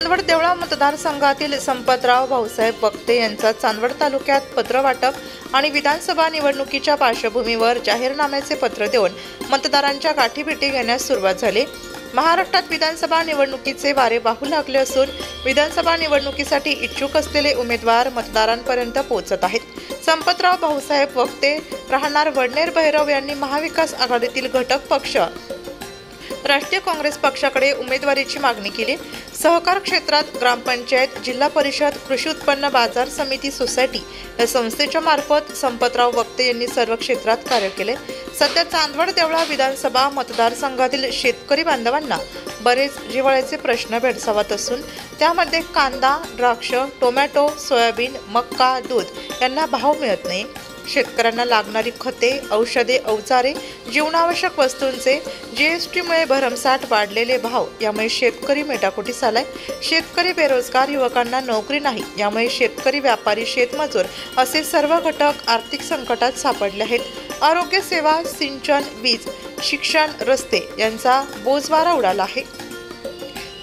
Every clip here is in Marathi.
चांदवड देवळा मतदारसंघातील संपतराव भाऊसाहेब वक्ते यांचा चांदवड तालुक्यात पत्र वाटप आणि विधानसभा निवडणुकीच्या पार्श्वभूमीवर जाहीरनाम्याचे पत्र देऊन मतदारांच्या गाठीभेटी घेण्यास सुरुवात झाली। महाराष्ट्रात विधानसभा निवडणुकीचे वारे वाहू लागले असून विधानसभा निवडणुकीसाठी इच्छुक असलेले उमेदवार मतदारांपर्यंत पोहोचत आहेत। संपतराव भाऊसाहेब वक्ते राहणार वडनेर भैरव यांनी महाविकास आघाडीतील घटक पक्ष राष्ट्रीय काँग्रेस पक्षाकडे उमेदवारीची मागणी केली। सहकार क्षेत्रात ग्रामपंचायत, जिल्हा परिषद, कृषी उत्पन्न बाजार समिती, सोसायटी या संस्थेच्या मार्फत संपतराव वक्ते यांनी सर्व क्षेत्रात कार्य केले। सध्या चांदवड देवळा विधानसभा मतदारसंघातील शेतकरी बांधवांना बरेच जिव्हाळ्याचे प्रश्न भेडसावत असून त्यामध्ये कांदा, द्राक्ष, टोमॅटो, सोयाबीन, मक्का, दूध यांना भाव मिळत नाही। शेतकऱ्यांना लागणारी खते, औषधे, अवजारे, जीवनावश्यक वस्तूंचे जीएसटीमुळे भरमसाठ वाढलेले भाव यामुळे शेतकरी मेटाकुटीस आलाय। शेतकरी बेरोजगार, युवकांना नोकरी नाही यामुळे शेतकरी, व्यापारी, शेतमजूर असे सर्व घटक आर्थिक संकटात सापडले आहेत। आरोग्य सेवा, सिंचन, वीज, शिक्षण, रस्ते यांचा बोजवारा उडाला आहे।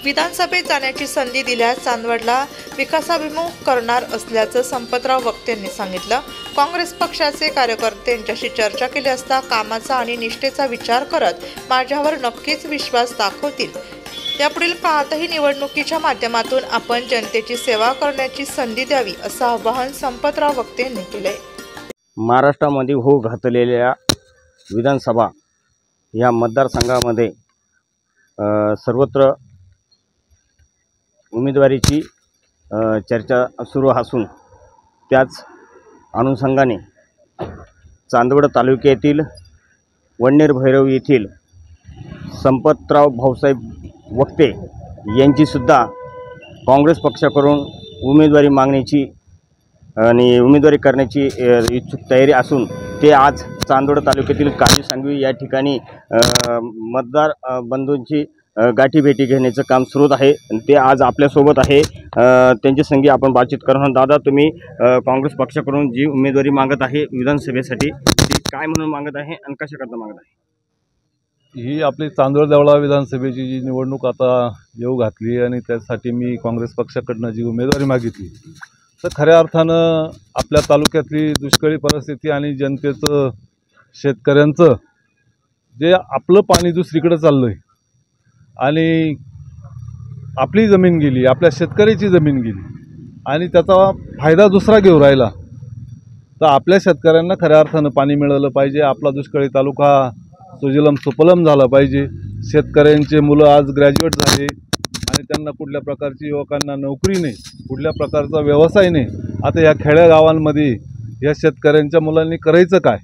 विधानसभेत जाण्याची संधी दिल्यास चांदवडला विकासाभिमुख करणार असल्याचं संपतराव वक्ते यांनी सांगितलं। काँग्रेस पक्षाचे कार्यकर्ते यांच्याशी चर्चा केली असता कामाचा आणि निष्ठेचा विचार करत माझ्यावर नक्कीच विश्वास दाखवतील। यापुढील काळातही निवडणुकीच्या माध्यमातून आपण जनतेची सेवा करण्याची संधी द्यावी असं आवाहन संपतराव वक्ते यांनी केलंय। महाराष्ट्रामध्ये होऊ घातलेल्या विधानसभा या मतदारसंघामध्ये सर्वत्र उमेदवारीची चर्चा सुरू असून त्याच अनुषंगाने चांदवड तालुक्यातील वडनेर भैरव येथील संपतराव भाऊसाहेब वक्ते यांचीसुद्धा काँग्रेस पक्षाकडून उमेदवारी मागण्याची आणि उमेदवारी करण्याची इच्छुक तयारी असून ते आज चांदवड तालुक्यातील काली सांगवी या ठिकाणी मतदार बंधूंची गाठीभेटी घेण्याचं काम सुरू आहे। ते आज आपल्यासोबत आहे। त्यांच्या संगी आपण बातचीत करणार। दादा, तुम्ही काँग्रेस पक्षाकडून जी उमेदवारी मागत आहे विधानसभेसाठी ती काय म्हणून मागत आहे आणि कशाकरता मागत आहे? ही आपली चांदवड देवळा विधानसभेची जी निवडणूक आता येऊ घातली आणि त्यासाठी मी काँग्रेस पक्षाकडनं जी उमेदवारी मागितली तर खऱ्या अर्थानं आपल्या तालुक्यातली दुष्काळी परिस्थिती आणि जनतेचं, शेतकऱ्यांचं जे आपलं पाणी दुसरीकडे चाललं आहे आणि आपली जमीन गेली, आपल्या शेतकऱ्याची जमीन गेली आणि त्याचा फायदा दुसरा घेऊ राहिला, तर आपल्या शेतकऱ्यांना खऱ्या अर्थानं पाणी मिळालं पाहिजे। आपला दुष्काळी तालुका सुजलम सुफलम झाला पाहिजे। शेतकऱ्यांचे मुलं आज ग्रॅज्युएट झाले आणि त्यांना कुठल्या प्रकारची, युवकांना नोकरी नाही, कुठल्या प्रकारचा व्यवसाय नाही। आता या खेड्यागावांमध्ये या शेतकऱ्यांच्या मुलांनी करायचं काय,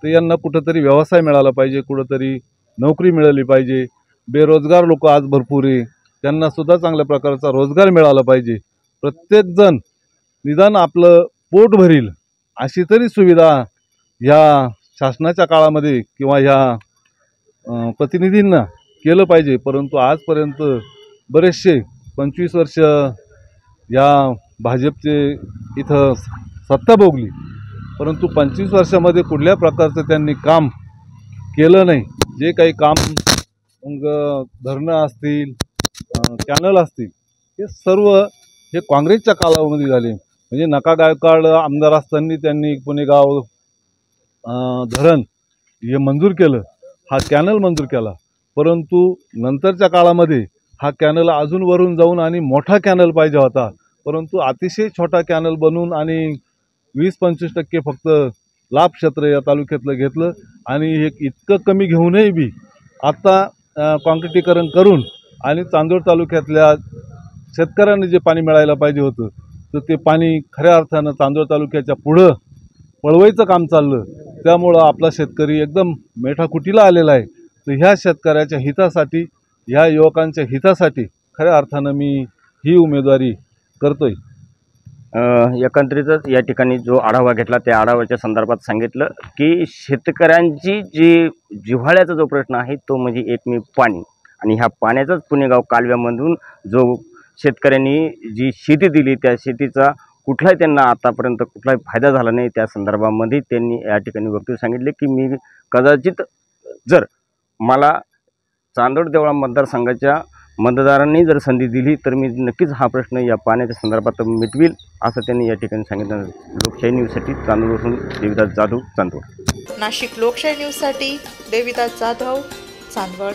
तर यांना कुठंतरी व्यवसाय मिळाला पाहिजे, कुठंतरी नोकरी मिळाली पाहिजे। बेरोजगार लोक आज भरपूर आहे, त्यांनासुद्धा चांगल्या प्रकारचा रोजगार मिळाला पाहिजे। प्रत्येकजण निदान आपलं पोट भरील अशी तरी सुविधा ह्या शासनाच्या काळामध्ये किंवा ह्या प्रतिनिधींना केलं पाहिजे। परंतु आजपर्यंत बरेचसे 25 वर्ष या भाजपचे इथं सत्ता भोगली, परंतु 25 वर्षामध्ये कुठल्या प्रकारचं त्यांनी काम केलं नाही। जे काही काम मग धरणं असतील, कॅनल असतील, हे सर्व हे काँग्रेसच्या कालावधीमध्ये झाले। म्हणजे नका गायकवाड आमदार असताना त्यांनी पुणेगाव धरण हे मंजूर केलं, हा कॅनल मंजूर केला, परंतु नंतरच्या काळामध्ये हा कॅनल अजून वरून जाऊन आणि मोठा कॅनल पाहिजे होता, परंतु अतिशय छोटा कॅनल बनवून आणि 20-25% फक्त लाभ क्षेत्र या तालुक्यातलं घेतलं आणि हे इतकं कमी घेऊनही बी आता काँक्रिटीकरण करून आणि चांदवड तालुक्यातल्या शेतकऱ्यांना जे पाणी मिळायला पाहिजे होतं तर ते पाणी खऱ्या अर्थानं चांदवड तालुक्याच्या पुढं पळवायचं काम चाललं। त्यामुळं आपला शेतकरी एकदम मेठाकुटीला आलेला आहे। तर ह्या शेतकऱ्याच्या हितासाठी, ह्या युवकांच्या हितासाठी खऱ्या अर्थानं मी ही उमेदवारी करतोय। एकंदरीतच या ठिकाणी जो आढावा घेतला त्या आढाव्याच्या संदर्भात सांगितलं की शेतकऱ्यांची जी जिव्हाळ्याचा जो प्रश्न आहे तो म्हणजे एकमेव पाणी, आणि ह्या पाण्याचाच पुणेगाव कालव्यामधून जो शेतकऱ्यांनी जी शेती दिली त्या शेतीचा कुठलाही त्यांना आतापर्यंत कुठलाही फायदा झाला नाही। त्या संदर्भामध्ये त्यांनी या ठिकाणी वक्तव्य सांगितले की मी कदाचित जर मला चांदवड देवळा मतदारसंघाच्या मतदारांनी जर संधी दिली तर मी नक्कीच हा प्रश्न या पाण्याच्या संदर्भात मिटवील असं त्यांनी या ठिकाणी सांगितलं. लोकशाही न्यूजसाठी चांदवडहून देविदास जाधव, चांदवड. नाशिक लोकशाही न्यूजसाठी देविदास जाधव, चांदवड.